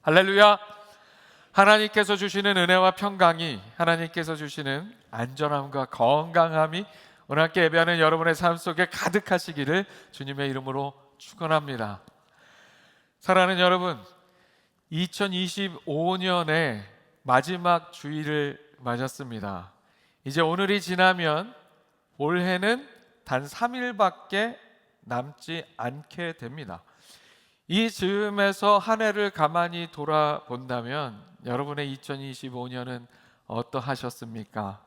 할렐루야. 하나님께서 주시는 은혜와 평강이, 하나님께서 주시는 안전함과 건강함이 오늘 함께 예배하는 여러분의 삶 속에 가득하시기를 주님의 이름으로 축원합니다. 사랑하는 여러분, 2025년의 마지막 주일을 맞았습니다. 이제 오늘이 지나면 올해는 단 3일밖에 남지 않게 됩니다. 이 즈음에서 한 해를 가만히 돌아본다면 여러분의 2025년은 어떠하셨습니까?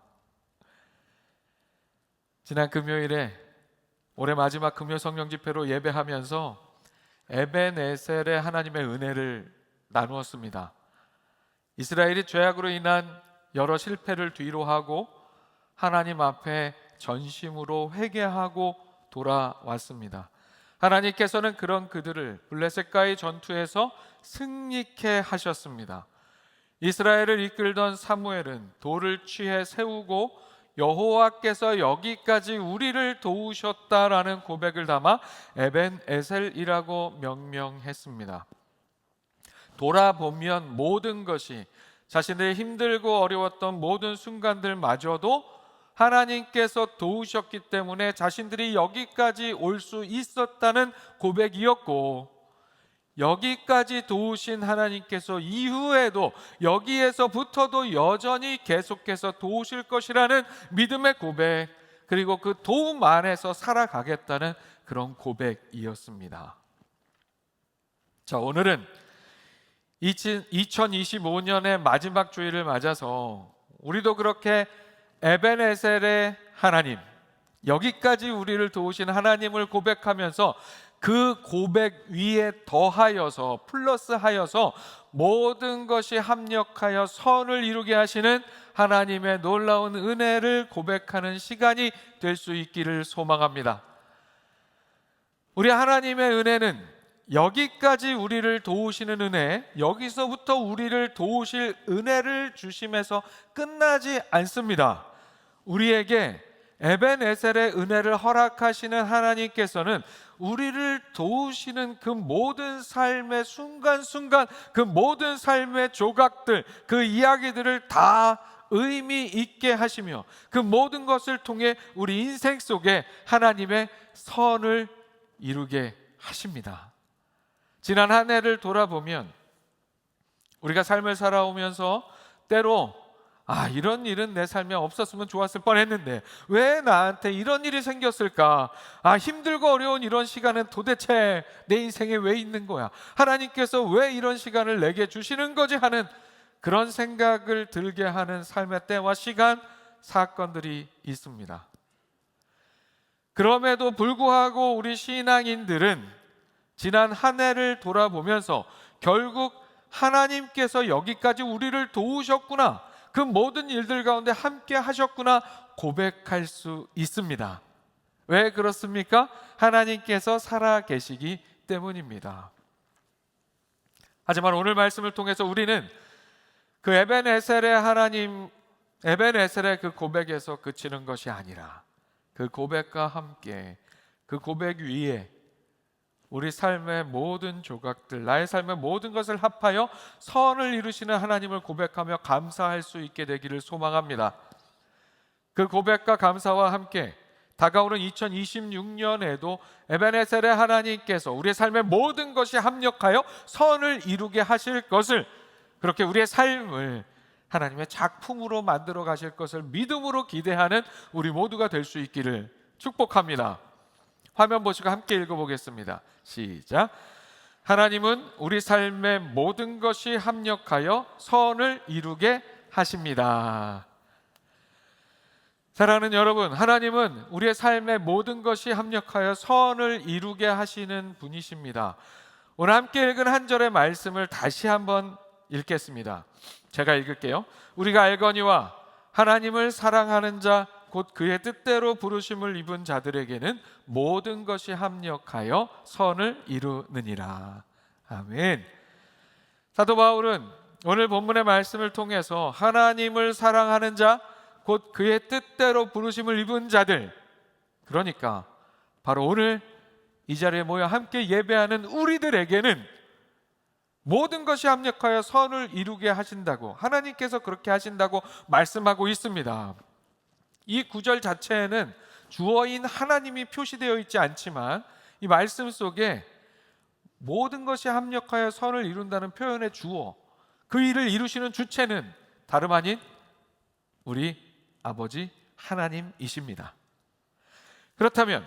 지난 금요일에 올해 마지막 금요 성령 집회로 예배하면서 에벤에셀의 하나님의 은혜를 나누었습니다. 이스라엘이 죄악으로 인한 여러 실패를 뒤로하고 하나님 앞에 전심으로 회개하고 돌아왔습니다. 하나님께서는 그런 그들을 블레셋과의 전투에서 승리케 하셨습니다. 이스라엘을 이끌던 사무엘은 돌을 취해 세우고 여호와께서 여기까지 우리를 도우셨다라는 고백을 담아 에벤에셀이라고 명명했습니다. 돌아보면 모든 것이, 자신들이 힘들고 어려웠던 모든 순간들마저도 하나님께서 도우셨기 때문에 자신들이 여기까지 올 수 있었다는 고백이었고, 여기까지 도우신 하나님께서 이후에도 여기에서부터도 여전히 계속해서 도우실 것이라는 믿음의 고백, 그리고 그 도움 안에서 살아가겠다는 그런 고백이었습니다. 자, 오늘은 2025년의 마지막 주일을 맞아서 우리도 그렇게 에벤에셀의 하나님, 여기까지 우리를 도우신 하나님을 고백하면서 그 고백 위에 더하여서, 플러스하여서 모든 것이 합력하여 선을 이루게 하시는 하나님의 놀라운 은혜를 고백하는 시간이 될 수 있기를 소망합니다. 우리 하나님의 은혜는 여기까지 우리를 도우시는 은혜, 여기서부터 우리를 도우실 은혜를 주심에서 끝나지 않습니다. 우리에게 에벤에셀의 은혜를 허락하시는 하나님께서는 우리를 도우시는 그 모든 삶의 순간순간, 그 모든 삶의 조각들, 그 이야기들을 다 의미 있게 하시며 그 모든 것을 통해 우리 인생 속에 하나님의 선을 이루게 하십니다. 지난 한 해를 돌아보면 우리가 삶을 살아오면서 때로 이런 일은 내 삶에 없었으면 좋았을 뻔했는데 왜 나한테 이런 일이 생겼을까? 힘들고 어려운 이런 시간은 도대체 내 인생에 왜 있는 거야? 하나님께서 왜 이런 시간을 내게 주시는 거지? 하는 그런 생각을 들게 하는 삶의 때와 시간, 사건들이 있습니다. 그럼에도 불구하고 우리 신앙인들은 지난 한 해를 돌아보면서 결국 하나님께서 여기까지 우리를 도우셨구나, 그 모든 일들 가운데 함께 하셨구나 고백할 수 있습니다. 왜 그렇습니까? 하나님께서 살아계시기 때문입니다. 하지만 오늘 말씀을 통해서 우리는 그 에벤에셀의 하나님, 에벤에셀의 그 고백에서 그치는 것이 아니라 그 고백과 함께, 그 고백 위에 우리 삶의 모든 조각들, 나의 삶의 모든 것을 합하여 선을 이루시는 하나님을 고백하며 감사할 수 있게 되기를 소망합니다. 그 고백과 감사와 함께 다가오는 2026년에도 에벤에셀의 하나님께서 우리의 삶의 모든 것이 합력하여 선을 이루게 하실 것을, 그렇게 우리의 삶을 하나님의 작품으로 만들어 가실 것을 믿음으로 기대하는 우리 모두가 될 수 있기를 축복합니다. 화면 보시고 함께 읽어보겠습니다. 시작. 하나님은 우리 삶의 모든 것이 합력하여 선을 이루게 하십니다. 사랑하는 여러분, 하나님은 우리의 삶의 모든 것이 합력하여 선을 이루게 하시는 분이십니다. 오늘 함께 읽은 한 절의 말씀을 다시 한번 읽겠습니다. 제가 읽을게요. 우리가 알거니와 하나님을 사랑하는 자 곧 그의 뜻대로 부르심을 입은 자들에게는 모든 것이 합력하여 선을 이루느니라. 아멘. 사도 바울은 오늘 본문의 말씀을 통해서 하나님을 사랑하는 자 곧 그의 뜻대로 부르심을 입은 자들, 그러니까 바로 오늘 이 자리에 모여 함께 예배하는 우리들에게는 모든 것이 합력하여 선을 이루게 하신다고, 하나님께서 그렇게 하신다고 말씀하고 있습니다. 이 구절 자체에는 주어인 하나님이 표시되어 있지 않지만 이 말씀 속에 모든 것이 합력하여 선을 이룬다는 표현의 주어, 그 일을 이루시는 주체는 다름 아닌 우리 아버지 하나님이십니다. 그렇다면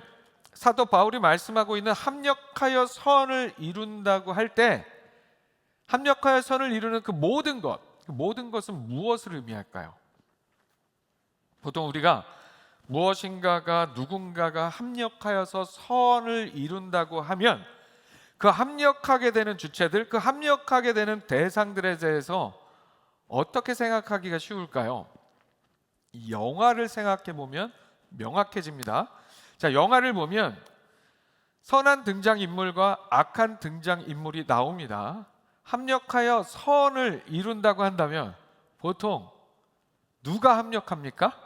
사도 바울이 말씀하고 있는 합력하여 선을 이룬다고 할 때, 합력하여 선을 이루는 그 모든 것은 무엇을 의미할까요? 보통 우리가 무엇인가가, 누군가가 합력하여서 선을 이룬다고 하면 그 합력하게 되는 주체들, 그 합력하게 되는 대상들에 대해서 어떻게 생각하기가 쉬울까요? 영화를 생각해 보면 명확해집니다. 자, 영화를 보면 선한 등장인물과 악한 등장인물이 나옵니다. 합력하여 선을 이룬다고 한다면 보통 누가 합력합니까?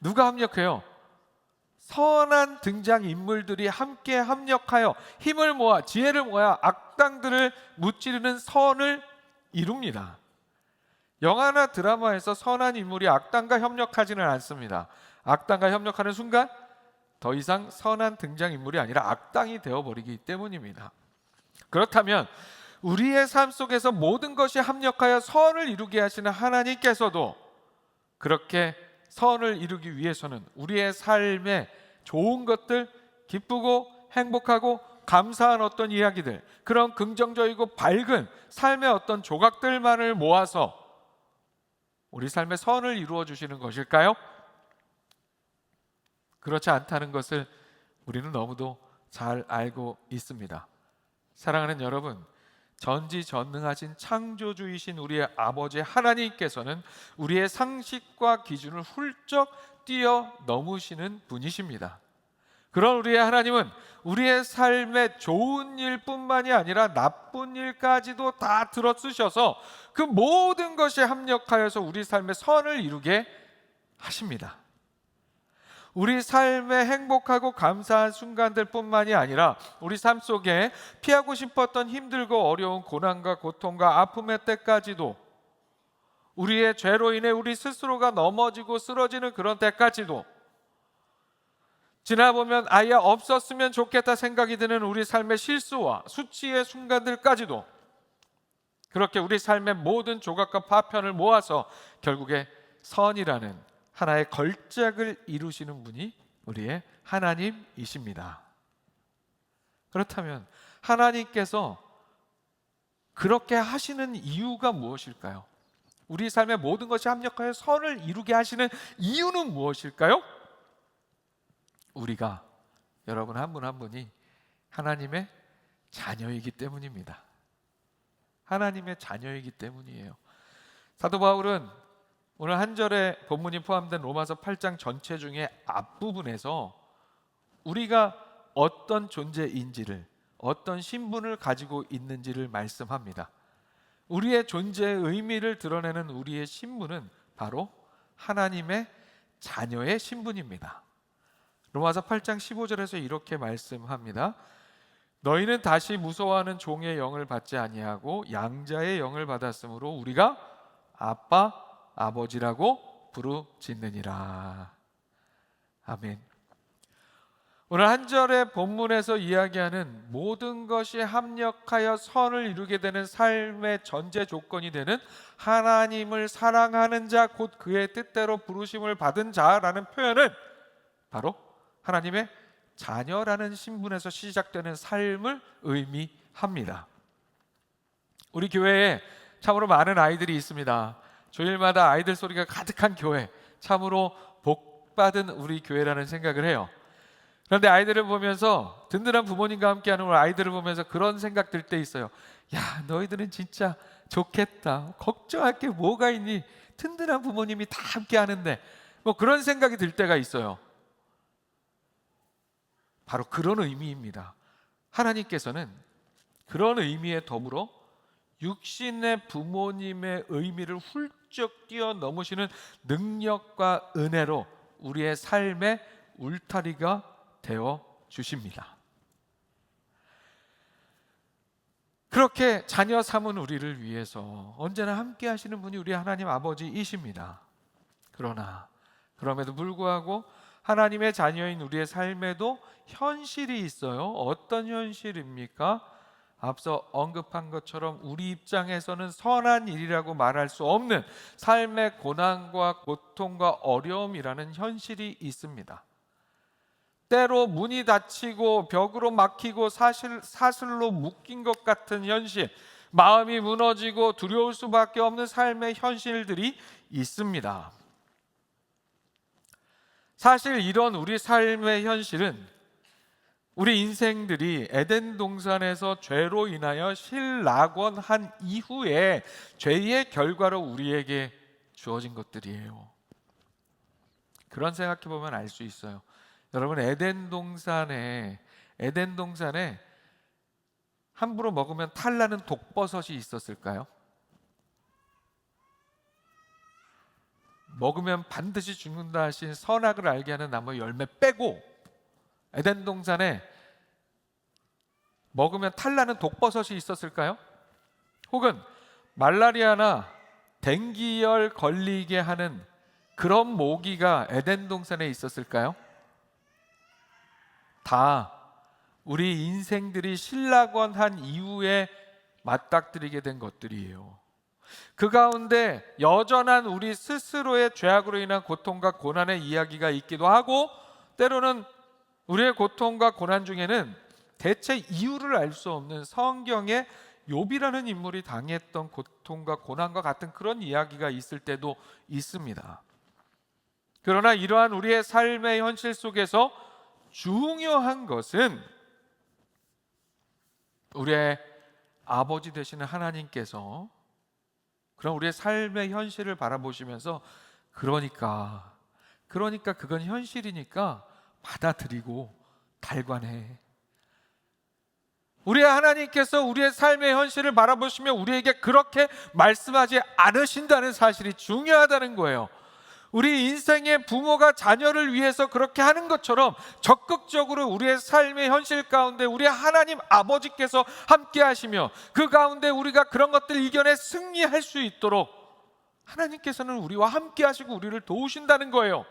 누가 합력해요? 선한 등장인물들이 함께 합력하여 힘을 모아, 지혜를 모아 악당들을 무찌르는 선을 이룹니다. 영화나 드라마에서 선한 인물이 악당과 협력하지는 않습니다. 악당과 협력하는 순간 더 이상 선한 등장인물이 아니라 악당이 되어버리기 때문입니다. 그렇다면 우리의 삶 속에서 모든 것이 합력하여 선을 이루게 하시는 하나님께서도 그렇게 선을 이루기 위해서는 우리의 삶에 좋은 것들, 기쁘고 행복하고 감사한 어떤 이야기들, 그런 긍정적이고 밝은 삶의 어떤 조각들만을 모아서 우리 삶에 선을 이루어 주시는 것일까요? 그렇지 않다는 것을 우리는 너무도 잘 알고 있습니다. 사랑하는 여러분, 전지전능하신 창조주이신 우리의 아버지 하나님께서는 우리의 상식과 기준을 훌쩍 뛰어넘으시는 분이십니다. 그런 우리의 하나님은 우리의 삶에 좋은 일뿐만이 아니라 나쁜 일까지도 다 들어쓰셔서 그 모든 것이 합력하여서 우리 삶에 선을 이루게 하십니다. 우리 삶에 행복하고 감사한 순간들뿐만이 아니라 우리 삶 속에 피하고 싶었던 힘들고 어려운 고난과 고통과 아픔의 때까지도, 우리의 죄로 인해 우리 스스로가 넘어지고 쓰러지는 그런 때까지도, 지나보면 아예 없었으면 좋겠다 생각이 드는 우리 삶의 실수와 수치의 순간들까지도, 그렇게 우리 삶의 모든 조각과 파편을 모아서 결국에 선이라는 하나의 걸작을 이루시는 분이 우리의 하나님이십니다. 그렇다면 하나님께서 그렇게 하시는 이유가 무엇일까요? 우리 삶의 모든 것이 합력하여 선을 이루게 하시는 이유는 무엇일까요? 우리가, 여러분 한 분 한 분이 하나님의 자녀이기 때문입니다. 하나님의 자녀이기 때문이에요. 사도 바울은 오늘 한 절의 본문이 포함된 로마서 8장 전체 중에 앞부분에서 우리가 어떤 존재인지를, 어떤 신분을 가지고 있는지를 말씀합니다. 우리의 존재의 의미를 드러내는 우리의 신분은 바로 하나님의 자녀의 신분입니다. 로마서 8장 15절에서 이렇게 말씀합니다. 너희는 다시 무서워하는 종의 영을 받지 아니하고 양자의 영을 받았으므로 우리가 아빠, 아버지라고 부르짖느니라. 아멘. 오늘 한 절의 본문에서 이야기하는 모든 것이 합력하여 선을 이루게 되는 삶의 전제 조건이 되는 하나님을 사랑하는 자, 곧 그의 뜻대로 부르심을 받은 자라는 표현은 바로 하나님의 자녀라는 신분에서 시작되는 삶을 의미합니다. 우리 교회에 참으로 많은 아이들이 있습니다. 주일마다 아이들 소리가 가득한 교회, 참으로 복받은 우리 교회라는 생각을 해요. 그런데 아이들을 보면서, 든든한 부모님과 함께하는 우리 아이들을 보면서 그런 생각 들 때 있어요. 야, 너희들은 진짜 좋겠다. 걱정할 게 뭐가 있니? 든든한 부모님이 다 함께하는데, 뭐 그런 생각이 들 때가 있어요. 바로 그런 의미입니다. 하나님께서는 그런 의미에 더불어 육신의 부모님의 의미를 훌쩍 뛰어넘으시는 능력과 은혜로 우리의 삶의 울타리가 되어 주십니다. 그렇게 자녀 삼은 우리를 위해서 언제나 함께 하시는 분이 우리 하나님 아버지이십니다. 그럼에도 불구하고 하나님의 자녀인 우리의 삶에도 현실이 있어요. 어떤 현실입니까? 앞서 언급한 것처럼 우리 입장에서는 선한 일이라고 말할 수 없는 삶의 고난과 고통과 어려움이라는 현실이 있습니다. 때로 문이 닫히고 벽으로 막히고 사슬로 묶인 것 같은 현실, 마음이 무너지고 두려울 수밖에 없는 삶의 현실들이 있습니다. 사실 이런 우리 삶의 현실은 우리 인생들이 에덴 동산에서 죄로 인하여 실낙원한 이후에 죄의 결과로 우리에게 주어진 것들이에요. 그런 생각해 보면 알 수 있어요. 여러분, 에덴 동산에 함부로 먹으면 탈나는 독버섯이 있었을까요? 먹으면 반드시 죽는다 하신 선악을 알게 하는 나무 열매 빼고 에덴 동산에 먹으면 탈나는 독버섯이 있었을까요? 혹은 말라리아나 댕기열 걸리게 하는 그런 모기가 에덴 동산에 있었을까요? 다 우리 인생들이 신락원한 이후에 맞닥뜨리게 된 것들이에요. 그 가운데 여전한 우리 스스로의 죄악으로 인한 고통과 고난의 이야기가 있기도 하고, 때로는 우리의 고통과 고난 중에는 대체 이유를 알 수 없는 성경에 욥이라는 인물이 당했던 고통과 고난과 같은 그런 이야기가 있을 때도 있습니다. 그러나 이러한 우리의 삶의 현실 속에서 중요한 것은 우리의 아버지 되시는 하나님께서 그럼 우리의 삶의 현실을 바라보시면서 그러니까 그건 현실이니까 받아들이고 달관해. 우리의 하나님께서 우리의 삶의 현실을 바라보시며 우리에게 그렇게 말씀하지 않으신다는 사실이 중요하다는 거예요. 우리 인생의 부모가 자녀를 위해서 그렇게 하는 것처럼 적극적으로 우리의 삶의 현실 가운데 우리 하나님 아버지께서 함께 하시며 그 가운데 우리가 그런 것들을 이겨내 승리할 수 있도록 하나님께서는 우리와 함께 하시고 우리를 도우신다는 거예요.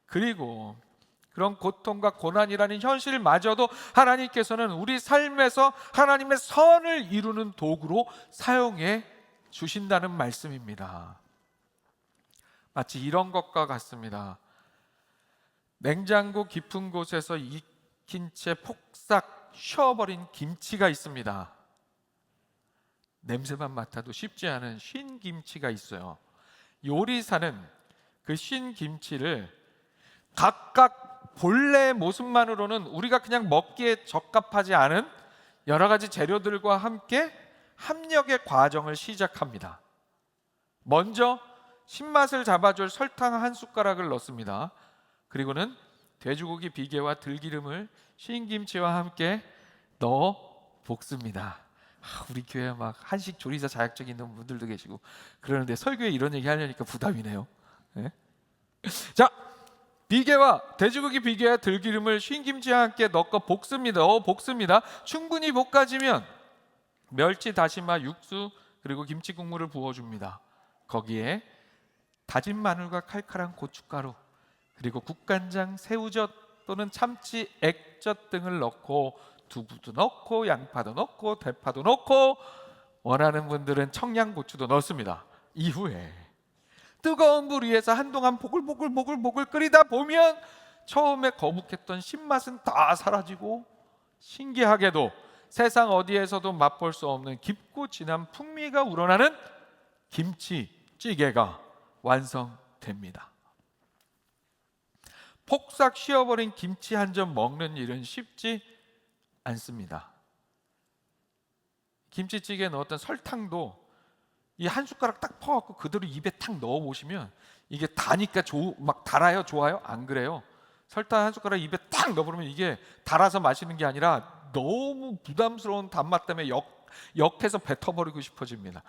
그리고 그런 고통과 고난이라는 현실마저도 하나님께서는 우리 삶에서 하나님의 선을 이루는 도구로 사용해 주신다는 말씀입니다. 마치 이런 것과 같습니다. 냉장고 깊은 곳에서 익힌 채 폭삭 쉬어버린 김치가 있습니다. 냄새만 맡아도 쉽지 않은 쉰 김치가 있어요. 요리사는 그 쉰 김치를 각각 본래의 모습만으로는 우리가 그냥 먹기에 적합하지 않은 여러 가지 재료들과 함께 함력의 과정을 시작합니다. 먼저 신맛을 잡아줄 설탕 한 숟가락을 넣습니다. 그리고는 돼지고기 비계와 들기름을 쉰김치와 함께 넣어 볶습니다. 우리 교회 막 한식 조리사 자격증 있는 분들도 계시고 그러는데 설교에 이런 얘기 하려니까 부담이네요. 네? 자, 비계와 돼지고기 비계와 들기름을 쉰김치와 함께 넣고 볶습니다. 충분히 볶아지면 멸치, 다시마, 육수 그리고 김치 국물을 부어줍니다. 거기에 다진 마늘과 칼칼한 고춧가루 그리고 국간장, 새우젓 또는 참치, 액젓 등을 넣고 두부도 넣고 양파도 넣고 대파도 넣고 원하는 분들은 청양고추도 넣습니다. 이후에 뜨거운 불 위에서 한동안 보글보글 끓이다 보면 처음에 거북했던 신맛은 다 사라지고 신기하게도 세상 어디에서도 맛볼 수 없는 깊고 진한 풍미가 우러나는 김치찌개가 완성됩니다. 폭삭 쉬어버린 김치 한 점 먹는 일은 쉽지 않습니다. 김치찌개에 넣었던 설탕도 이 한 숟가락 딱 퍼갖고 그대로 입에 탁 넣어 보시면 이게 다니까 막 달아요, 좋아요? 안 그래요? 설탕 한 숟가락 입에 딱 넣어버리면 이게 달아서 마시는 게 아니라 너무 부담스러운 단맛 때문에 역해서 뱉어버리고 싶어집니다.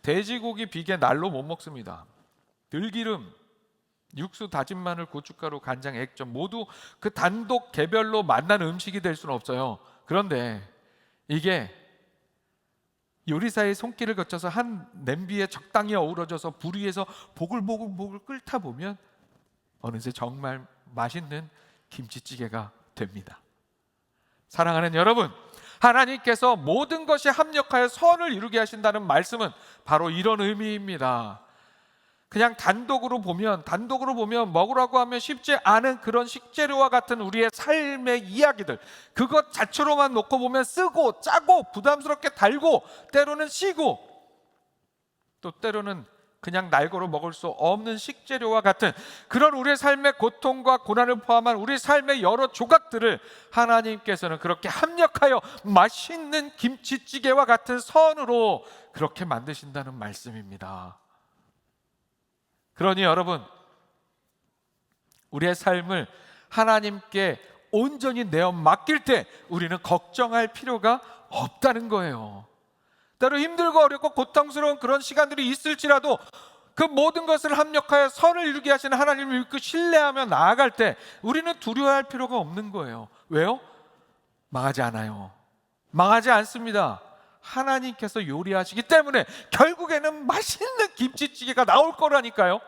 돼지고기 비계 날로 못 먹습니다. 들기름, 육수, 다진 마늘, 고춧가루, 간장, 액젓 모두 그 단독 개별로 만난 음식이 될 수는 없어요. 그런데 이게 요리사의 손길을 거쳐서 한 냄비에 적당히 어우러져서 불 위에서 보글보글 끓다 보면 어느새 정말 맛있는 김치찌개가 됩니다. 사랑하는 여러분, 하나님께서 모든 것이 합력하여 선을 이루게 하신다는 말씀은 바로 이런 의미입니다. 그냥 단독으로 보면 먹으라고 하면 쉽지 않은 그런 식재료와 같은 우리의 삶의 이야기들, 그것 자체로만 놓고 보면 쓰고 짜고 부담스럽게 달고 때로는 시고 또 때로는 그냥 날고로 먹을 수 없는 식재료와 같은 그런 우리의 삶의 고통과 고난을 포함한 우리 삶의 여러 조각들을 하나님께서는 그렇게 합력하여 맛있는 김치찌개와 같은 선으로 그렇게 만드신다는 말씀입니다. 그러니 여러분, 우리의 삶을 하나님께 온전히 내어 맡길 때 우리는 걱정할 필요가 없다는 거예요. 때로 힘들고 어렵고 고통스러운 그런 시간들이 있을지라도 그 모든 것을 합력하여 선을 이루게 하시는 하나님을 믿고 신뢰하며 나아갈 때 우리는 두려워할 필요가 없는 거예요. 왜요? 망하지 않아요. 망하지 않습니다. 하나님께서 요리하시기 때문에 결국에는 맛있는 김치찌개가 나올 거라니까요.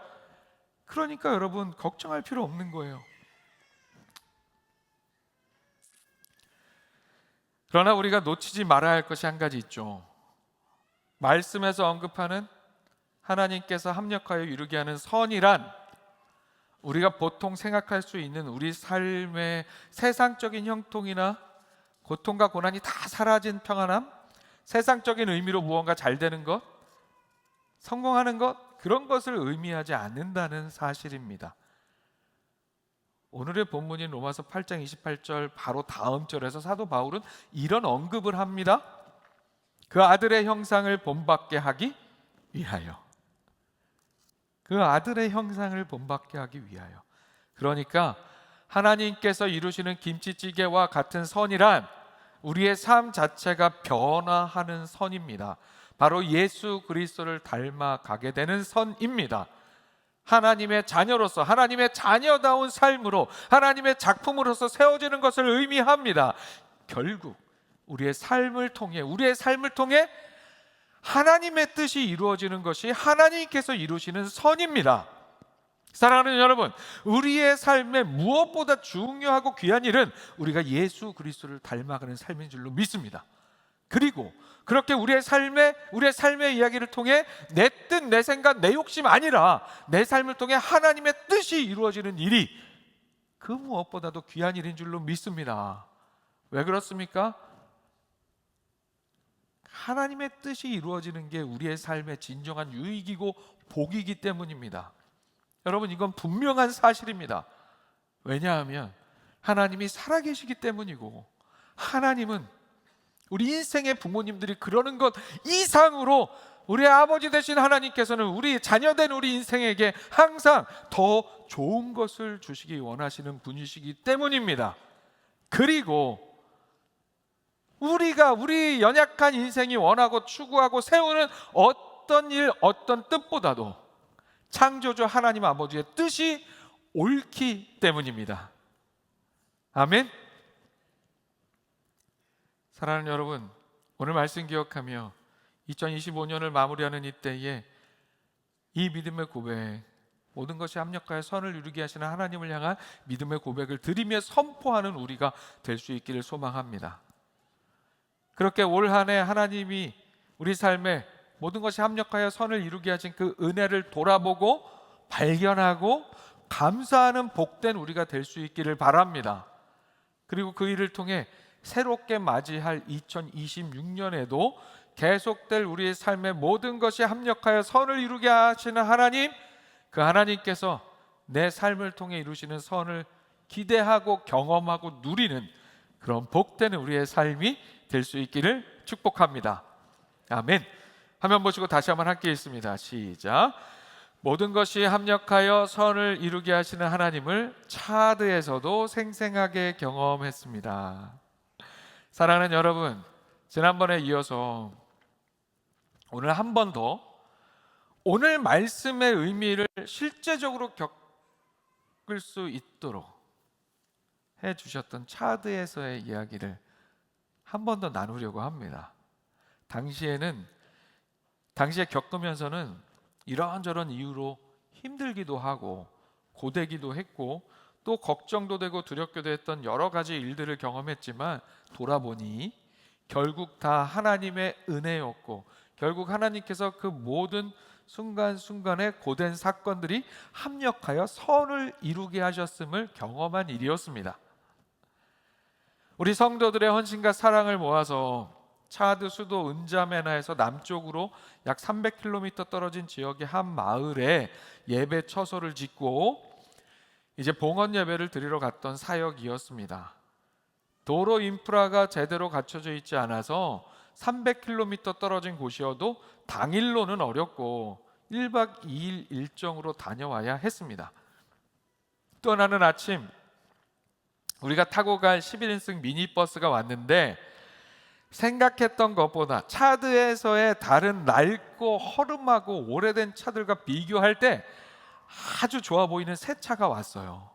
그러니까 여러분, 걱정할 필요 없는 거예요. 그러나 우리가 놓치지 말아야 할 것이 한 가지 있죠. 말씀에서 언급하는 하나님께서 합력하여 이루게 하는 선이란 우리가 보통 생각할 수 있는 우리 삶의 세상적인 형통이나 고통과 고난이 다 사라진 평안함, 세상적인 의미로 무언가 잘 되는 것, 성공하는 것, 그런 것을 의미하지 않는다는 사실입니다. 오늘의 본문인 로마서 8장 28절 바로 다음 절에서 사도 바울은 이런 언급을 합니다. 그 아들의 형상을 본받게 하기 위하여. 그 아들의 형상을 본받게 하기 위하여. 그러니까 하나님께서 이루시는 김치찌개와 같은 선이란 우리의 삶 자체가 변화하는 선입니다. 바로 예수 그리스도를 닮아가게 되는 선입니다. 하나님의 자녀로서, 하나님의 자녀다운 삶으로, 하나님의 작품으로서 세워지는 것을 의미합니다. 결국 우리의 삶을 통해 하나님의 뜻이 이루어지는 것이 하나님께서 이루시는 선입니다. 사랑하는 여러분, 우리의 삶에 무엇보다 중요하고 귀한 일은 우리가 예수 그리스도를 닮아가는 삶인 줄로 믿습니다. 그리고 그렇게 우리의 삶의 이야기를 통해 내 뜻, 내 생각, 내 욕심 아니라 내 삶을 통해 하나님의 뜻이 이루어지는 일이 그 무엇보다도 귀한 일인 줄로 믿습니다. 왜 그렇습니까? 하나님의 뜻이 이루어지는 게 우리의 삶의 진정한 유익이고 복이기 때문입니다. 여러분, 이건 분명한 사실입니다. 왜냐하면 하나님이 살아계시기 때문이고, 하나님은 우리 인생의 부모님들이 그러는 것 이상으로 우리 아버지 되신 하나님께서는 우리 자녀된 우리 인생에게 항상 더 좋은 것을 주시기 원하시는 분이시기 때문입니다. 그리고 우리 연약한 인생이 원하고 추구하고 세우는 어떤 일, 어떤 뜻보다도 창조주 하나님 아버지의 뜻이 옳기 때문입니다. 아멘. 사랑하는 여러분, 오늘 말씀 기억하며 2025년을 마무리하는 이때에 이 믿음의 고백, 모든 것이 합력하여 선을 이루게 하시는 하나님을 향한 믿음의 고백을 드리며 선포하는 우리가 될 수 있기를 소망합니다. 그렇게 올 한 해 하나님이 우리 삶에 모든 것이 합력하여 선을 이루게 하신 그 은혜를 돌아보고 발견하고 감사하는 복된 우리가 될 수 있기를 바랍니다. 그리고 그 일을 통해 새롭게 맞이할 2026년에도 계속될 우리의 삶의 모든 것이 합력하여 선을 이루게 하시는 하나님, 그 하나님께서 내 삶을 통해 이루시는 선을 기대하고 경험하고 누리는 그런 복된 우리의 삶이 될 수 있기를 축복합니다. 아멘. 화면 보시고 다시 한번 함께 읽습니다. 시작. 모든 것이 합력하여 선을 이루게 하시는 하나님을 차드에서도 생생하게 경험했습니다. 사랑하는 여러분, 지난번에 이어서 오늘 한 번 더 오늘 말씀의 의미를 실제적으로 겪을 수 있도록 해주셨던 차드에서의 이야기를 한 번 더 나누려고 합니다. 당시에 겪으면서는 이런저런 이유로 힘들기도 하고 고되기도 했고 또 걱정도 되고 두렵기도 했던 여러 가지 일들을 경험했지만 돌아보니 결국 다 하나님의 은혜였고 결국 하나님께서 그 모든 순간순간의 고된 사건들이 합력하여 선을 이루게 하셨음을 경험한 일이었습니다. 우리 성도들의 헌신과 사랑을 모아서 차드 수도 은자메나에서 남쪽으로 약 300km 떨어진 지역의 한 마을에 예배 처소를 짓고 이제 봉헌 예배를 드리러 갔던 사역이었습니다. 도로 인프라가 제대로 갖춰져 있지 않아서 300km 떨어진 곳이어도 당일로는 어렵고 1박 2일 일정으로 다녀와야 했습니다. 떠나는 아침 우리가 타고 갈 11인승 미니버스가 왔는데 생각했던 것보다 차드에서의 다른 낡고 허름하고 오래된 차들과 비교할 때 아주 좋아 보이는 새 차가 왔어요.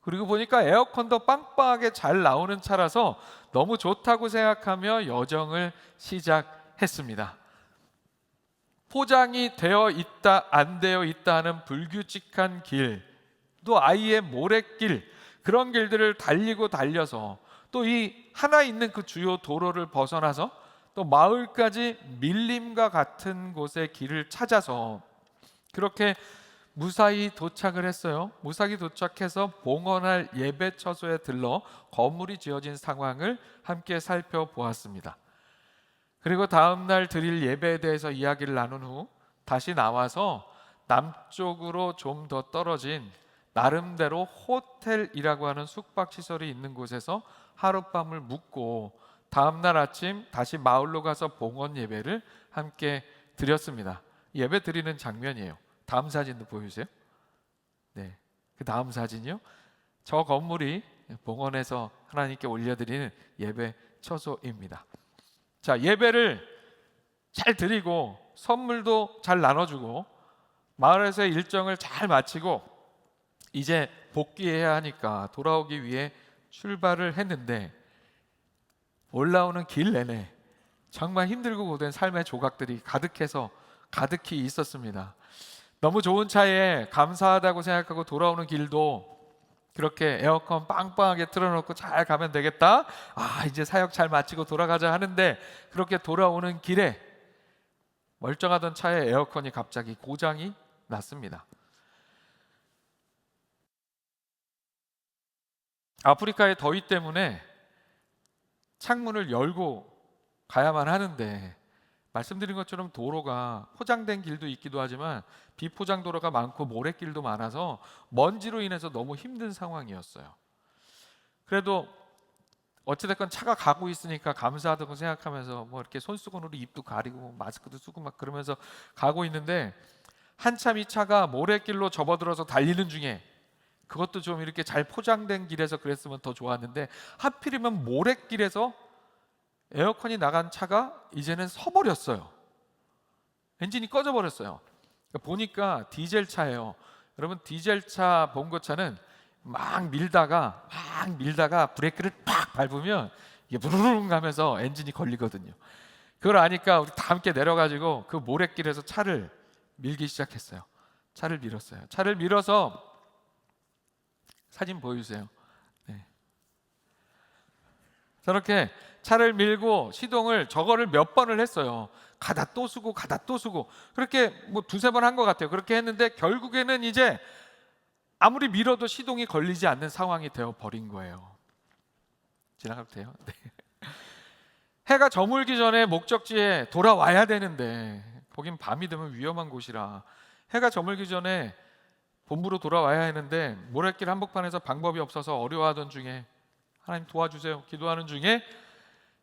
그리고 보니까 에어컨도 빵빵하게 잘 나오는 차라서 너무 좋다고 생각하며 여정을 시작했습니다. 포장이 되어 있다 안 되어 있다 하는 불규칙한 길, 또 아예 모래길, 그런 길들을 달리고 달려서 또 이 하나 있는 그 주요 도로를 벗어나서 또 마을까지 밀림과 같은 곳의 길을 찾아서 그렇게 무사히 도착을 했어요. 무사히 도착해서 봉헌할 예배 처소에 들러 건물이 지어진 상황을 함께 살펴보았습니다. 그리고 다음 날 드릴 예배에 대해서 이야기를 나눈 후 다시 나와서 남쪽으로 좀 더 떨어진 나름대로 호텔이라고 하는 숙박시설이 있는 곳에서 하룻밤을 묵고 다음 날 아침 다시 마을로 가서 봉헌 예배를 함께 드렸습니다. 예배 드리는 장면이에요. 다음 사진도 보여주세요. 네, 그 다음 사진이요. 저 건물이 봉헌에서 하나님께 올려드리는 예배 처소입니다. 자, 예배를 잘 드리고 선물도 잘 나눠주고 마을에서의 일정을 잘 마치고 이제 복귀해야 하니까 돌아오기 위해 출발을 했는데 올라오는 길 내내 정말 힘들고 고된 삶의 조각들이 가득히 있었습니다. 너무 좋은 차에 감사하다고 생각하고 돌아오는 길도 그렇게 에어컨 빵빵하게 틀어놓고 잘 가면 되겠다, 이제 사역 잘 마치고 돌아가자 하는데 그렇게 돌아오는 길에 멀쩡하던 차의 에어컨이 갑자기 고장이 났습니다. 아프리카의 더위 때문에 창문을 열고 가야만 하는데 말씀드린 것처럼 도로가 포장된 길도 있기도 하지만 비포장 도로가 많고 모래길도 많아서 먼지로 인해서 너무 힘든 상황이었어요. 그래도 어찌됐건 차가 가고 있으니까 감사하다고 생각하면서 뭐 이렇게 손수건으로 입도 가리고 마스크도 쓰고 막 그러면서 가고 있는데 한참 이 차가 모래길로 접어들어서 달리는 중에 그것도 좀 이렇게 잘 포장된 길에서 그랬으면 더 좋았는데 하필이면 모래길에서 에어컨이 나간 차가 이제는 서버렸어요. 엔진이 꺼져버렸어요. 보니까 디젤 차예요. 여러분 디젤 차 봉고차는 막 밀다가 브레이크를 팍 밟으면 이게 부르릉 가면서 엔진이 걸리거든요. 그걸 아니까 우리 다 함께 내려가지고 그 모래길에서 차를 밀기 시작했어요. 차를 밀었어요. 차를 밀어서 사진 보여주세요. 네. 저렇게 차를 밀고 시동을 저거를 몇 번을 했어요. 가다 또 쓰고 그렇게 뭐 두세 번 한 것 같아요. 그렇게 했는데 결국에는 이제 아무리 밀어도 시동이 걸리지 않는 상황이 되어 버린 거예요. 지나가도 돼요? 네. 해가 저물기 전에 목적지에 돌아와야 되는데 거긴 밤이 되면 위험한 곳이라 해가 저물기 전에 본부로 돌아와야 했는데 모래길 한복판에서 방법이 없어서 어려워하던 중에 하나님 도와주세요 기도하는 중에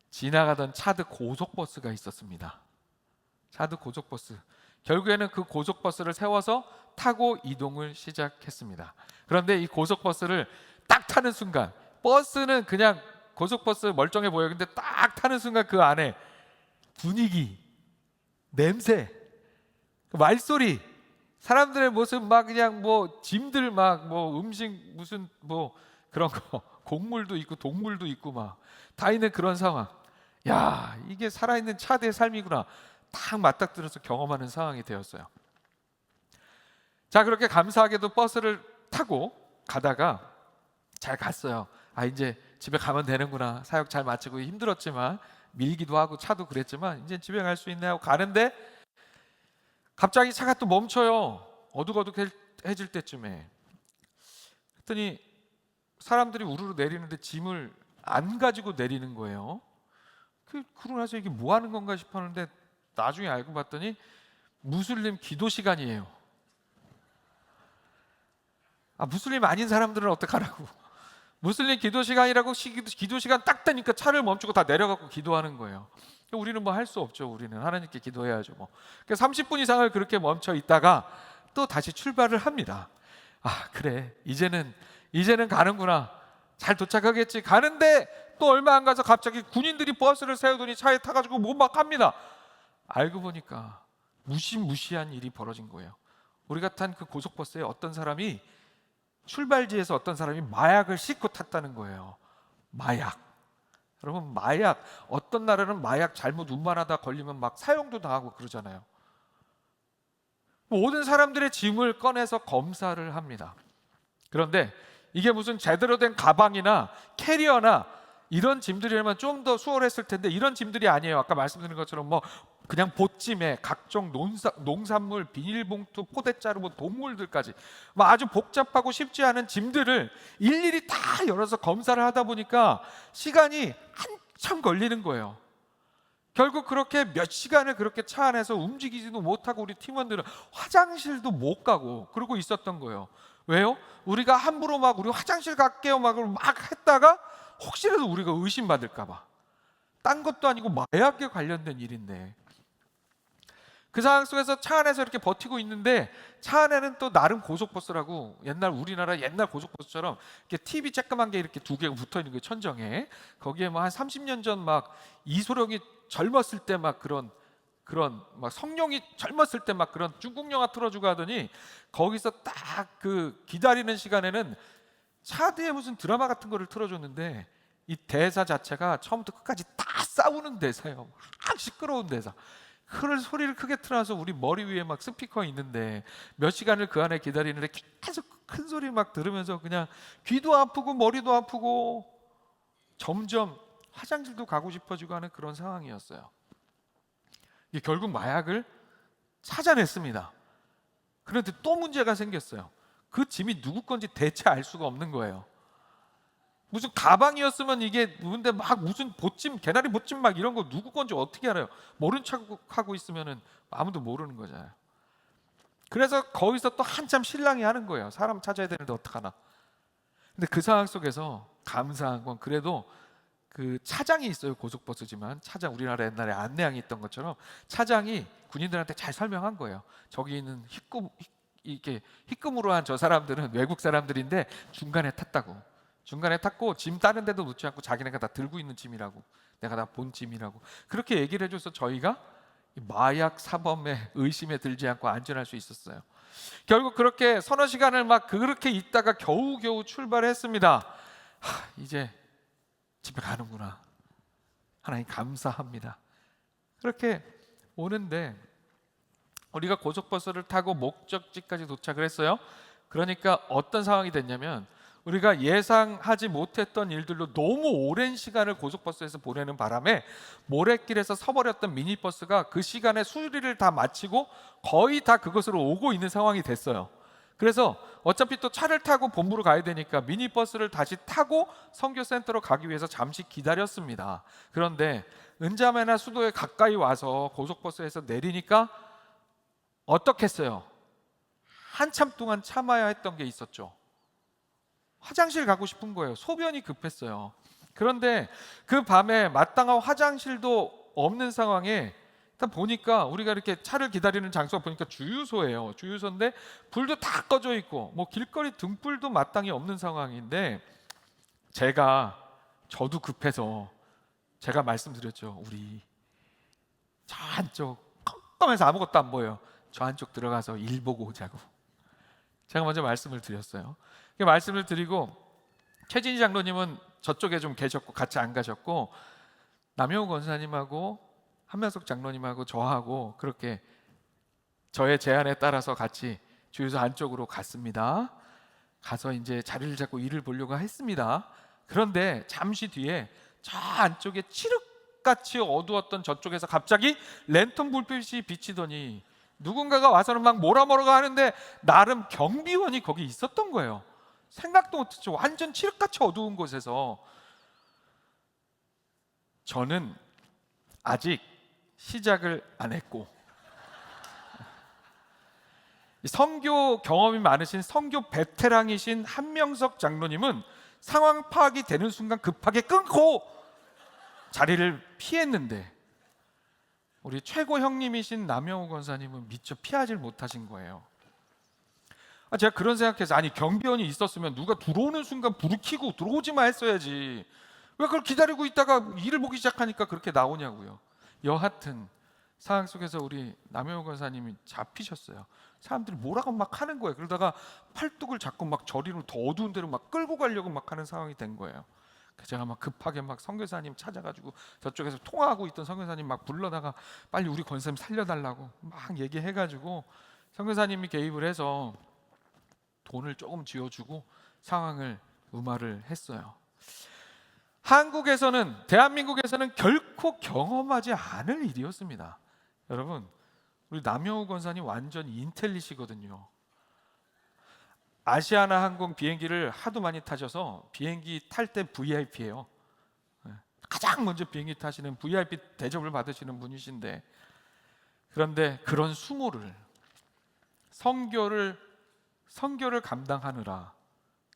지나가던 차드 고속버스가 있었습니다. 차드 고속버스. 결국에는 그 고속버스를 세워서 타고 이동을 시작했습니다. 그런데 이 고속버스를 딱 타는 순간 버스는 그냥 고속버스 멀쩡해 보여요. 근데 딱 타는 순간 그 안에 분위기, 냄새, 말소리, 사람들의 모습 막 그냥 뭐 짐들 막 뭐 음식 무슨 뭐 그런 거 곡물도 있고 동물도 있고 막 다 있는 그런 상황. 야, 이게 살아있는 차대의 삶이구나 딱 맞닥뜨려서 경험하는 상황이 되었어요. 자, 그렇게 감사하게도 버스를 타고 가다가 잘 갔어요. 아, 이제 집에 가면 되는구나. 사역 잘 마치고 힘들었지만, 밀기도 하고 차도 그랬지만 이제 집에 갈 수 있네 하고 가는데 갑자기 차가 또 멈춰요. 어둑어둑해질 때쯤에. 그랬더니 사람들이 우르르 내리는데 짐을 안 가지고 내리는 거예요. 그러고 나서 이게 뭐 하는 건가 싶었는데 나중에 알고 봤더니 무슬림 기도 시간이에요. 아, 무슬림 아닌 사람들은 어떡하라고. 무슬림 기도 시간이라고 기도 시간 딱 되니까 차를 멈추고 다 내려가고 기도하는 거예요. 우리는 뭐 할 수 없죠. 우리는 하나님께 기도해야죠. 뭐. 30분 이상을 그렇게 멈춰 있다가 또 다시 출발을 합니다. 아, 그래, 이제는 가는구나. 잘 도착하겠지. 가는데 또 얼마 안 가서 갑자기 군인들이 버스를 세우더니 차에 타가지고 뭐 막 합니다. 알고 보니까 무시무시한 일이 벌어진 거예요. 우리가 탄 그 고속버스에 어떤 사람이, 출발지에서 어떤 사람이 마약을 싣고 탔다는 거예요. 마약. 여러분, 마약, 어떤 나라는 마약 잘못 운반하다 걸리면 막 사형도 당하고 그러잖아요. 모든 사람들의 짐을 꺼내서 검사를 합니다. 그런데 이게 무슨 제대로 된 가방이나 캐리어나 이런 짐들이라면 좀 더 수월했을 텐데 이런 짐들이 아니에요. 아까 말씀드린 것처럼 뭐 그냥 보찜에 각종 농산물, 비닐봉투, 포대자루, 뭐 동물들까지 뭐 아주 복잡하고 쉽지 않은 짐들을 일일이 다 열어서 검사를 하다 보니까 시간이 한참 걸리는 거예요. 결국 그렇게 몇 시간을 그렇게 차 안에서 움직이지도 못하고 우리 팀원들은 화장실도 못 가고 그러고 있었던 거예요. 왜요? 우리가 함부로 막 우리 화장실 갈게요 막 했다가 혹시라도 우리가 의심받을까 봐. 딴 것도 아니고 마약에 관련된 일인데. 그 상황 속에서 차 안에서 이렇게 버티고 있는데 차 안에는 또 나름 고속버스라고 우리나라 옛날 고속버스처럼 이렇게 TV 쬐끄만 게 이렇게 두 개가 붙어 있는 거예요. 천정에. 거기에 뭐 한 30년 전 막 이소룡이 젊었을 때 막 그런 막 성룡이 젊었을 때 막 그런 중국 영화 틀어주고 하더니 거기서 딱 그 기다리는 시간에는 차 뒤에 무슨 드라마 같은 거를 틀어줬는데 이 대사 자체가 처음부터 끝까지 다 싸우는 대사예요. 막 시끄러운 대사. 그걸 소리를 크게 틀어서 우리 머리 위에 막 스피커 있는데 몇 시간을 그 안에 기다리는데 계속 큰 소리 막 들으면서 그냥 귀도 아프고 머리도 아프고 점점 화장실도 가고 싶어지고 하는 그런 상황이었어요. 이게 결국 마약을 찾아냈습니다. 그런데 또 문제가 생겼어요. 그 짐이 누구 건지 대체 알 수가 없는 거예요. 무슨 가방이었으면 이게 근데 막 무슨 보찜, 개나리 보찜 막 이런 거 누구 건지 어떻게 알아요? 모른 척하고 있으면은 아무도 모르는 거잖아요. 그래서 거기서 또 한참 실랑이 하는 거예요. 사람 찾아야 되는데 어떡하나. 근데 그 상황 속에서 감사한 건 그래도 그 차장이 있어요. 고속버스지만 차장, 우리나라 옛날에 안내양이 있던 것처럼 차장이 군인들한테 잘 설명한 거예요. 저기 있는 이렇게 희끔으로 한 저 사람들은 외국 사람들인데 중간에 탔고 짐 다른 데도 놓지 않고 자기네가 다 들고 있는 짐이라고, 내가 다 본 짐이라고 그렇게 얘기를 해줘서 저희가 마약 사범의 의심에 들지 않고 안전할 수 있었어요. 결국 그렇게 서너 시간을 막 그렇게 있다가 겨우겨우 출발했습니다. 이제 집에 가는구나. 하나님 감사합니다. 그렇게 오는데 우리가 고속버스를 타고 목적지까지 도착을 했어요. 그러니까 어떤 상황이 됐냐면 우리가 예상하지 못했던 일들로 너무 오랜 시간을 고속버스에서 보내는 바람에 모래길에서 서버렸던 미니버스가 그 시간에 수리를 다 마치고 거의 다 그것으로 오고 있는 상황이 됐어요. 그래서 어차피 또 차를 타고 본부로 가야 되니까 미니버스를 다시 타고 선교센터로 가기 위해서 잠시 기다렸습니다. 그런데 은자매나 수도에 가까이 와서 고속버스에서 내리니까 어떻겠어요? 한참 동안 참아야 했던 게 있었죠. 화장실 가고 싶은 거예요. 소변이 급했어요. 그런데 그 밤에 마땅한 화장실도 없는 상황에 일단 보니까 우리가 이렇게 차를 기다리는 장소가 보니까 주유소예요. 주유소인데 불도 다 꺼져 있고 뭐 길거리 등불도 마땅히 없는 상황인데 저도 급해서 제가 말씀드렸죠. 우리 저 한쪽 컴컴해서 아무것도 안 보여요. 저 한쪽 들어가서 일 보고 오자고 제가 먼저 말씀을 드렸어요. 말씀을 드리고 최진희 장로님은 저쪽에 좀 계셨고 같이 안 가셨고 남영우 권사님하고 한명석 장로님하고 저하고 그렇게 저의 제안에 따라서 같이 주유소 안쪽으로 갔습니다. 가서 이제 자리를 잡고 일을 보려고 했습니다. 그런데 잠시 뒤에 저 안쪽에 칠흑같이 어두웠던 저쪽에서 갑자기 랜턴 불빛이 비치더니 누군가가 와서는 막 뭐라고 하는데 나름 경비원이 거기 있었던 거예요. 생각도 못했죠. 완전 칠흑같이 어두운 곳에서. 저는 아직 시작을 안 했고, 선교 경험이 많으신 선교 베테랑이신 한명석 장로님은 상황 파악이 되는 순간 급하게 끊고 자리를 피했는데, 우리 최고 형님이신 남영우 권사님은 미처 피하질 못하신 거예요. 제가 그런 생각해서, 아니 경비원이 있었으면 누가 들어오는 순간 불을 켜고 들어오지마 했어야지, 왜 그걸 기다리고 있다가 일을 보기 시작하니까 그렇게 나오냐고요. 여하튼 상황 속에서 우리 남영우 권사님이 잡히셨어요. 사람들이 뭐라고 막 하는 거예요. 그러다가 팔뚝을 잡고 막 저리로 더 어두운 데로 막 끌고 가려고 막 하는 상황이 된 거예요. 제가 막 급하게 막 선교사님 찾아가지고 저쪽에서 통화하고 있던 선교사님 막 불러다가 빨리 우리 권사님 살려달라고 막 얘기해가지고 선교사님이 개입을 해서 돈을 조금 쥐어주고 상황을 무마를 했어요. 한국에서는, 대한민국에서는 결코 경험하지 않을 일이었습니다. 여러분, 우리 남영우 권사님 완전 인텔리시거든요. 아시아나 항공 비행기를 하도 많이 타셔서 비행기 탈 때 VIP예요. 가장 먼저 비행기 타시는 VIP 대접을 받으시는 분이신데, 그런데 그런 수모를, 선교를 감당하느라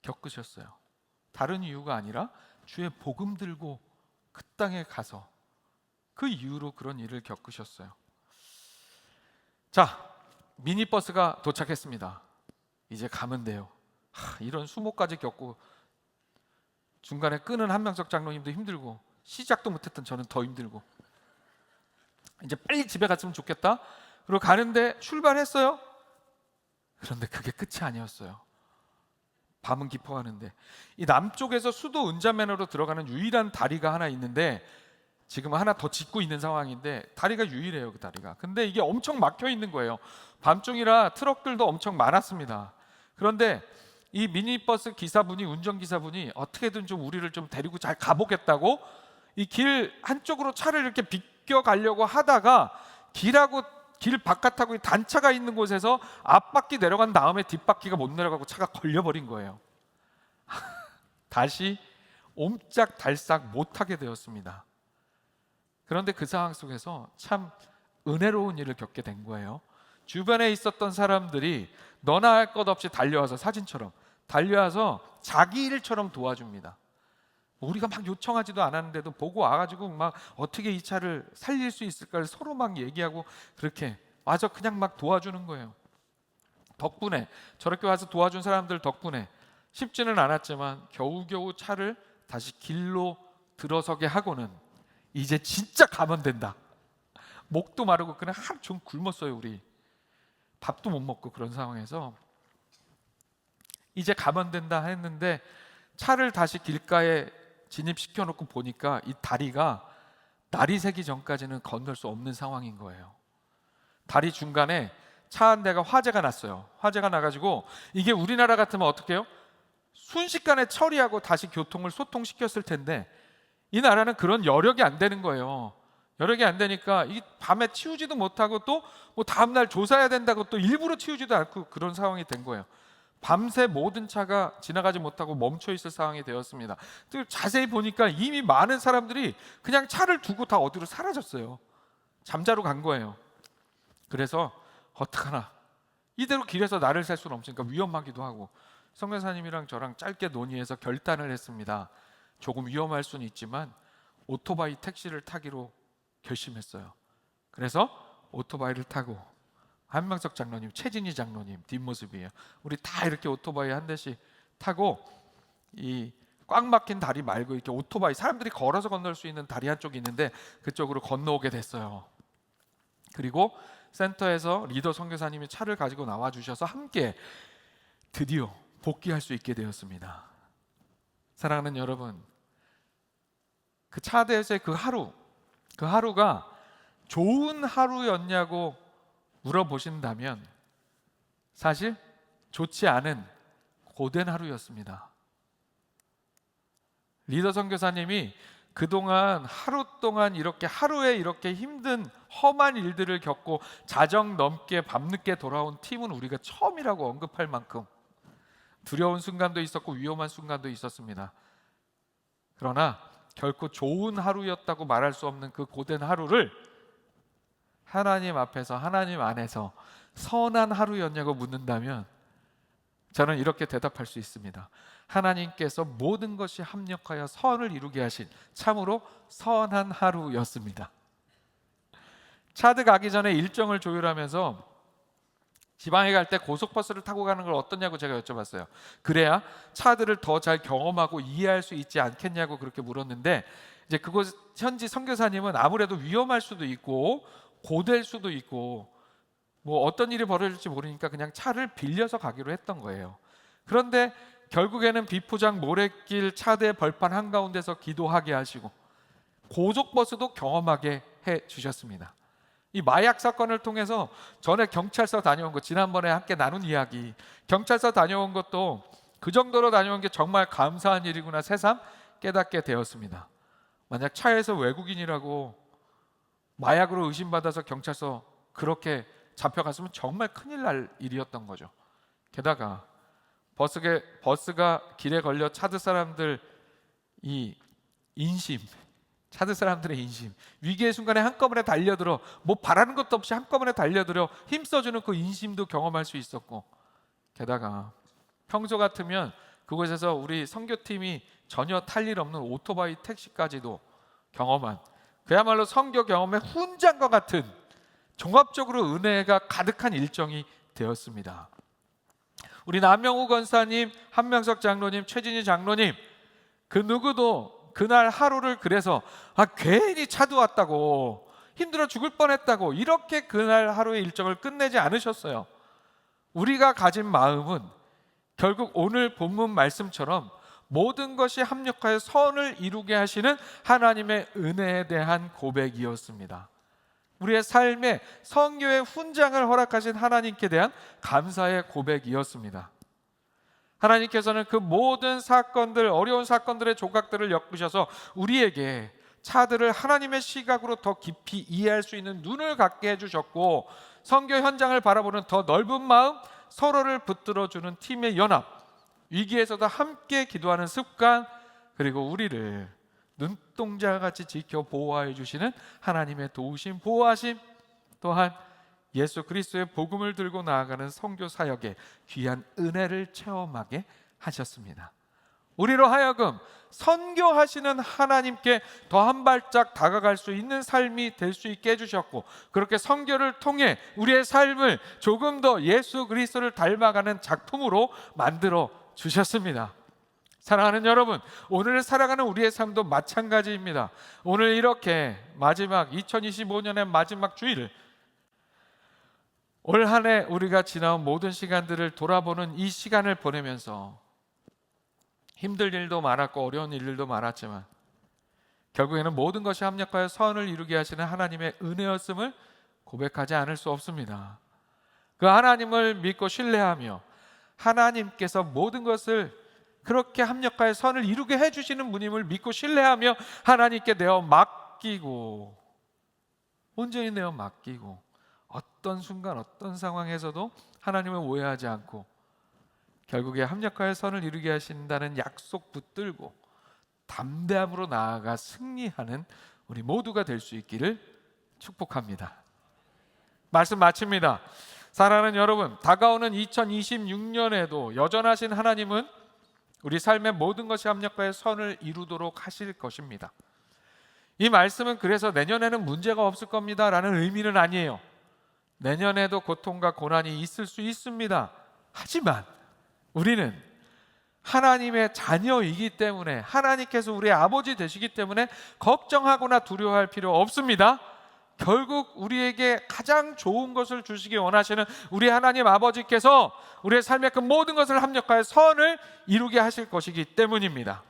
겪으셨어요. 다른 이유가 아니라 주의 복음 들고 그 땅에 가서 그 이유로 그런 일을 겪으셨어요. 자, 미니버스가 도착했습니다. 이제 가면 돼요. 이런 수모까지 겪고 중간에 끄는 한명석 장로님도 힘들고 시작도 못했던 저는 더 힘들고, 이제 빨리 집에 갔으면 좋겠다. 그리고 가는데 출발했어요. 그런데 그게 끝이 아니었어요. 밤은 깊어가는데 이 남쪽에서 수도 은자면으로 들어가는 유일한 다리가 하나 있는데, 지금 하나 더 짓고 있는 상황인데 다리가 유일해요, 그 다리가. 근데 이게 엄청 막혀 있는 거예요. 밤중이라 트럭들도 엄청 많았습니다. 그런데 이 미니버스 기사분이, 운전기사분이 어떻게든 좀 우리를 좀 데리고 잘 가보겠다고 이 길 한쪽으로 차를 이렇게 비껴 가려고 하다가 길 바깥하고 단차가 있는 곳에서 앞바퀴 내려간 다음에 뒷바퀴가 못 내려가고 차가 걸려버린 거예요. 다시 옴짝달싹 못하게 되었습니다. 그런데 그 상황 속에서 참 은혜로운 일을 겪게 된 거예요. 주변에 있었던 사람들이 너나 할 것 없이 달려와서, 사진처럼 달려와서 자기 일처럼 도와줍니다. 우리가 막 요청하지도 않았는데도 보고 와가지고 막 어떻게 이 차를 살릴 수 있을까를 서로 막 얘기하고 그렇게 와서 그냥 막 도와주는 거예요. 덕분에, 저렇게 와서 도와준 사람들 덕분에 쉽지는 않았지만 겨우겨우 차를 다시 길로 들어서게 하고는 이제 진짜 가면 된다. 목도 마르고 그냥 하루 종일 굶었어요. 우리 밥도 못 먹고 그런 상황에서 이제 가면 된다 했는데, 차를 다시 길가에 진입시켜 놓고 보니까 이 다리가 날이 새기 전까지는 건널 수 없는 상황인 거예요. 다리 중간에 차 한 대가 화재가 났어요. 화재가 나가지고 이게 우리나라 같으면 어떻게 해요? 순식간에 처리하고 다시 교통을 소통시켰을 텐데, 이 나라는 그런 여력이 안 되는 거예요. 여력이 안 되니까 이 밤에 치우지도 못하고 또 뭐 다음날 조사해야 된다고 또 일부러 치우지도 않고 그런 상황이 된 거예요. 밤새 모든 차가 지나가지 못하고 멈춰 있을 상황이 되었습니다. 또 자세히 보니까 이미 많은 사람들이 그냥 차를 두고 다 어디로 사라졌어요. 잠자러 간 거예요. 그래서 어떡하나, 이대로 길에서 날을 샐 수는 없으니까 위험하기도 하고 선교사님이랑 저랑 짧게 논의해서 결단을 했습니다. 조금 위험할 수는 있지만 오토바이 택시를 타기로 결심했어요. 그래서 오토바이를 타고, 한명석 장로님, 최진희 장로님 뒷모습이에요. 우리 다 이렇게 오토바이 한 대씩 타고 이 꽉 막힌 다리 말고 이렇게 오토바이, 사람들이 걸어서 건널 수 있는 다리 한쪽이 있는데 그쪽으로 건너오게 됐어요. 그리고 센터에서 리더 선교사님이 차를 가지고 나와 주셔서 함께 드디어 복귀할 수 있게 되었습니다. 사랑하는 여러분, 그 차대에서의 그 하루, 그 하루가 좋은 하루였냐고 물어보신다면 사실 좋지 않은 고된 하루였습니다. 리더 선교사님이 그동안 하루 동안 이렇게 하루에 이렇게 힘든 험한 일들을 겪고 자정 넘게 밤늦게 돌아온 팀은 우리가 처음이라고 언급할 만큼 두려운 순간도 있었고 위험한 순간도 있었습니다. 그러나 결코 좋은 하루였다고 말할 수 없는 그 고된 하루를 하나님 앞에서, 하나님 안에서 선한 하루였냐고 묻는다면 저는 이렇게 대답할 수 있습니다. 하나님께서 모든 것이 합력하여 선을 이루게 하신 참으로 선한 하루였습니다. 차드 가기 전에 일정을 조율하면서 지방에 갈 때 고속버스를 타고 가는 걸 어떠냐고 제가 여쭤봤어요. 그래야 차드를 더 잘 경험하고 이해할 수 있지 않겠냐고 그렇게 물었는데, 이제 그곳 현지 선교사님은 아무래도 위험할 수도 있고 고될 수도 있고 뭐 어떤 일이 벌어질지 모르니까 그냥 차를 빌려서 가기로 했던 거예요. 그런데 결국에는 비포장 모래길 차대 벌판 한가운데서 기도하게 하시고 고속버스도 경험하게 해 주셨습니다. 이 마약 사건을 통해서 전에 경찰서 다녀온 것, 지난번에 함께 나눈 이야기, 경찰서 다녀온 것도 그 정도로 다녀온 게 정말 감사한 일이구나 새삼 깨닫게 되었습니다. 만약 차에서 외국인이라고 마약으로 의심받아서 경찰서 그렇게 잡혀갔으면 정말 큰일 날 일이었던 거죠. 게다가 버스가 길에 걸려 차드 사람들 차드 사람들의 인심, 위기의 순간에 한꺼번에 달려들어 뭐 바라는 것도 없이 한꺼번에 달려들어 힘써주는 그 인심도 경험할 수 있었고, 게다가 평소 같으면 그곳에서 우리 선교팀이 전혀 탈 일 없는 오토바이 택시까지도 경험한 그야말로 선교 경험의 훈장과 같은 종합적으로 은혜가 가득한 일정이 되었습니다. 우리 남명우 권사님, 한명석 장로님, 최진희 장로님, 그 누구도 그날 하루를 그래서 괜히 차도 왔다고 힘들어 죽을 뻔했다고 이렇게 그날 하루의 일정을 끝내지 않으셨어요. 우리가 가진 마음은 결국 오늘 본문 말씀처럼 모든 것이 합력하여 선을 이루게 하시는 하나님의 은혜에 대한 고백이었습니다. 우리의 삶에 선교의 훈장을 허락하신 하나님께 대한 감사의 고백이었습니다. 하나님께서는 그 모든 사건들, 어려운 사건들의 조각들을 엮으셔서 우리에게 차들을 하나님의 시각으로 더 깊이 이해할 수 있는 눈을 갖게 해주셨고, 선교 현장을 바라보는 더 넓은 마음, 서로를 붙들어주는 팀의 연합, 위기에서도 함께 기도하는 습관, 그리고 우리를 눈동자같이 지켜 보호해 주시는 하나님의 도우심, 보호하심, 또한 예수 그리스도의 복음을 들고 나아가는 선교 사역의 귀한 은혜를 체험하게 하셨습니다. 우리로 하여금 선교하시는 하나님께 더 한 발짝 다가갈 수 있는 삶이 될 수 있게 해주셨고, 그렇게 선교를 통해 우리의 삶을 조금 더 예수 그리스도를 닮아가는 작품으로 만들어 주셨습니다. 사랑하는 여러분, 오늘 살아가는 우리의 삶도 마찬가지입니다. 오늘 이렇게 마지막 2025년의 마지막 주일, 올 한 해 우리가 지나온 모든 시간들을 돌아보는 이 시간을 보내면서 힘들 일도 많았고 어려운 일들도 많았지만 결국에는 모든 것이 합력하여 선을 이루게 하시는 하나님의 은혜였음을 고백하지 않을 수 없습니다. 그 하나님을 믿고 신뢰하며 하나님께서 모든 것을 그렇게 합력하여 선을 이루게 해주시는 분임을 믿고 신뢰하며 하나님께 내어 맡기고, 온전히 내어 맡기고, 어떤 순간 어떤 상황에서도 하나님을 오해하지 않고 결국에 합력하여 선을 이루게 하신다는 약속 붙들고 담대함으로 나아가 승리하는 우리 모두가 될 수 있기를 축복합니다. 말씀 마칩니다. 사랑하는 여러분, 다가오는 2026년에도 여전하신 하나님은 우리 삶의 모든 것이 합력하여 선을 이루도록 하실 것입니다. 이 말씀은 그래서 내년에는 문제가 없을 겁니다 라는 의미는 아니에요. 내년에도 고통과 고난이 있을 수 있습니다. 하지만 우리는 하나님의 자녀이기 때문에, 하나님께서 우리의 아버지 되시기 때문에 걱정하거나 두려워할 필요 없습니다. 결국 우리에게 가장 좋은 것을 주시기 원하시는 우리 하나님 아버지께서 우리의 삶의 그 모든 것을 합력하여 선을 이루게 하실 것이기 때문입니다.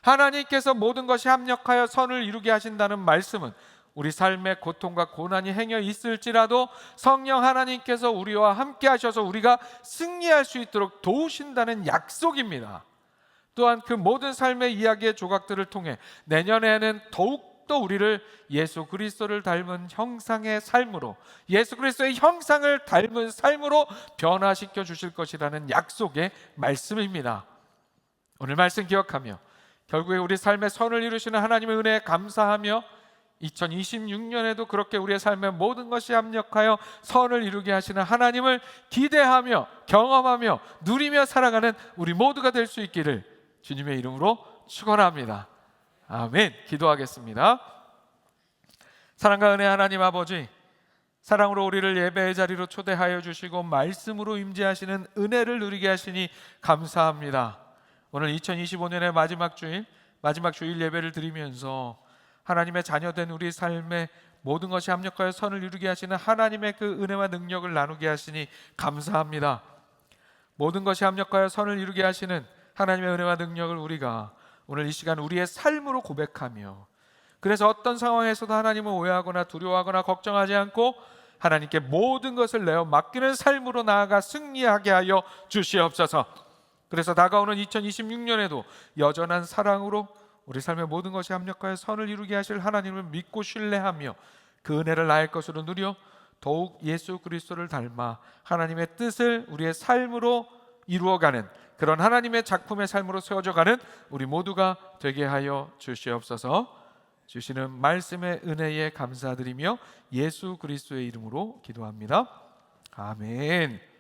하나님께서 모든 것이 합력하여 선을 이루게 하신다는 말씀은 우리 삶의 고통과 고난이 행해 있을지라도 성령 하나님께서 우리와 함께 하셔서 우리가 승리할 수 있도록 도우신다는 약속입니다. 또한 그 모든 삶의 이야기의 조각들을 통해 내년에는 더욱더 우리를 예수 그리스도를 닮은 형상의 삶으로, 예수 그리스도의 형상을 닮은 삶으로 변화시켜 주실 것이라는 약속의 말씀입니다. 오늘 말씀 기억하며 결국에 우리 삶의 선을 이루시는 하나님의 은혜에 감사하며 2026년에도 그렇게 우리의 삶의 모든 것이 합력하여 선을 이루게 하시는 하나님을 기대하며 경험하며 누리며 살아가는 우리 모두가 될 수 있기를 주님의 이름으로 축원합니다. 아멘. 기도하겠습니다. 사랑과 은혜 하나님 아버지, 사랑으로 우리를 예배의 자리로 초대하여 주시고 말씀으로 임재하시는 은혜를 누리게 하시니 감사합니다. 오늘 2025년의 마지막 주일 예배를 드리면서 하나님의 자녀된 우리 삶에 모든 것이 합력하여 선을 이루게 하시는 하나님의 그 은혜와 능력을 나누게 하시니 감사합니다. 모든 것이 합력하여 선을 이루게 하시는 하나님의 은혜와 능력을 우리가 오늘 이 시간 우리의 삶으로 고백하며, 그래서 어떤 상황에서도 하나님을 오해하거나 두려워하거나 걱정하지 않고 하나님께 모든 것을 내어 맡기는 삶으로 나아가 승리하게 하여 주시옵소서. 그래서 다가오는 2026년에도 여전한 사랑으로 우리 삶의 모든 것이 합력하여 선을 이루게 하실 하나님을 믿고 신뢰하며 그 은혜를 나의 것으로 누려 더욱 예수 그리스도를 닮아 하나님의 뜻을 우리의 삶으로 이루어가는 그런 하나님의 작품의 삶으로 세워져가는 우리 모두가 되게 하여 주시옵소서. 주시는 말씀의 은혜에 감사드리며 예수 그리스도의 이름으로 기도합니다. 아멘.